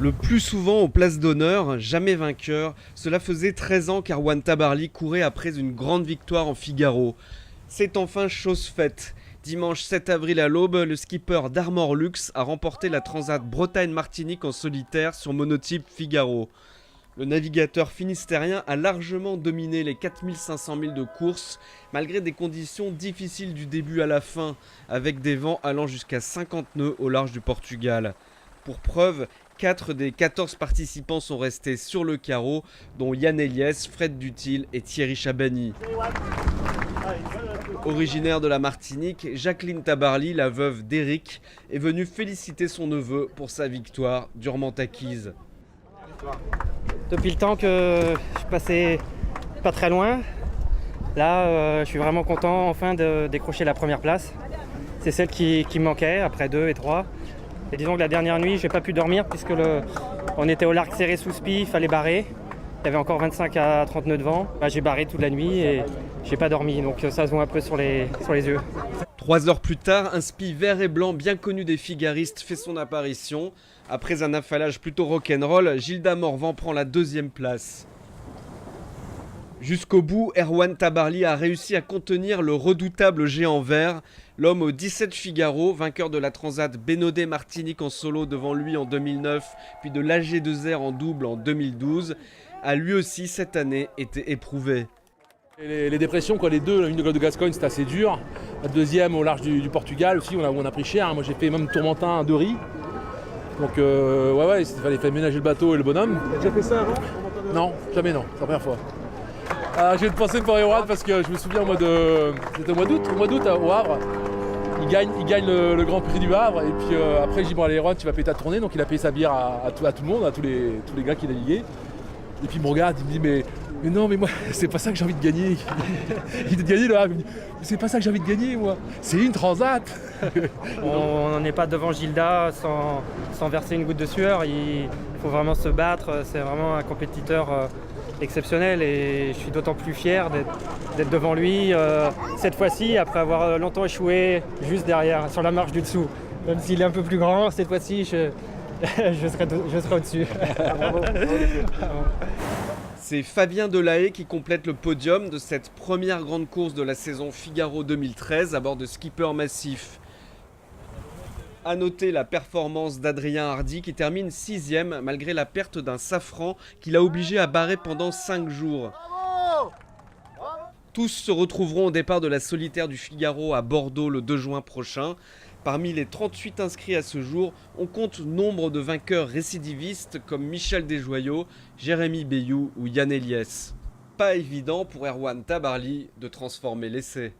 Le plus souvent aux places d'honneur, jamais vainqueur, cela faisait 13 ans qu'Erwan Tabarly courait après une grande victoire en Figaro. C'est enfin chose faite. Dimanche 7 avril à l'aube, le skipper d'Armor Lux a remporté la Transat Bretagne-Martinique en solitaire sur monotype Figaro. Le navigateur finistérien a largement dominé les 4500 milles de course, malgré des conditions difficiles du début à la fin, avec des vents allant jusqu'à 50 nœuds au large du Portugal. Pour preuve, 4 des 14 participants sont restés sur le carreau, dont Yann Eliès, Fred Dutil et Thierry Chabani. Originaire de la Martinique, Jacqueline Tabarly, la veuve d'Éric, est venue féliciter son neveu pour sa victoire durement acquise. Depuis le temps que je passais pas très loin, là je suis vraiment content enfin de décrocher la première place. C'est celle qui me manquait après 2 et 3. Et disons que la dernière nuit, j'ai pas pu dormir puisque on était au large serré sous spi, il fallait barrer. Il y avait encore 25 à 30 nœuds de vent. J'ai barré toute la nuit et j'ai pas dormi, donc ça se voit un peu sur les yeux. 3 heures plus tard, un spi vert et blanc bien connu des figaristes fait son apparition. Après un affalage plutôt rock'n'roll, Gilda Morvan prend la 2e place. Jusqu'au bout, Erwan Tabarly a réussi à contenir le redoutable géant vert. L'homme aux 17 Figaro, vainqueur de la Transat Bénodet-Martinique en solo devant lui en 2009, puis de l'AG2R en double en 2012, a lui aussi cette année été éprouvé. Les dépressions, les deux, une de Golfe de Gascogne, c'était assez dur. La deuxième au large du Portugal aussi, on a pris cher. Moi j'ai fait même Tourmentin de riz. Donc il fallait faire ménager le bateau et le bonhomme. T'as déjà fait ça avant? Non, jamais non, c'est la première fois. J'ai une pensée pour Erwan parce que je me souviens c'était au mois d'août au Havre. Il gagne le Grand Prix du Havre et puis après j'ai dit bon allez Erwan tu vas payer ta tournée, donc il a payé sa bière à tout le monde, à tous les gars qui naviguaient. Et puis il me regarde, il me dit mais non mais moi c'est pas ça que j'ai envie de gagner. Il dit de gagner le Havre, il me dit c'est pas ça que j'ai envie de gagner moi, c'est une transat. On n'en est pas devant Gilda sans verser une goutte de sueur, il faut vraiment se battre, c'est vraiment un compétiteur exceptionnel et je suis d'autant plus fier d'être devant lui cette fois-ci après avoir longtemps échoué juste derrière sur la marche du dessous. Même s'il est un peu plus grand, cette fois-ci je serai au-dessus. C'est Fabien Delahaye qui complète le podium de cette première grande course de la saison Figaro 2013 à bord de Skipper Massif. A noter la performance d'Adrien Hardy qui termine 6e malgré la perte d'un safran qui l'a obligé à barrer pendant 5 jours. Tous se retrouveront au départ de la solitaire du Figaro à Bordeaux le 2 juin prochain. Parmi les 38 inscrits à ce jour, on compte nombre de vainqueurs récidivistes comme Michel Desjoyaux, Jérémy Bayou ou Yann Eliès. Pas évident pour Erwan Tabarly de transformer l'essai.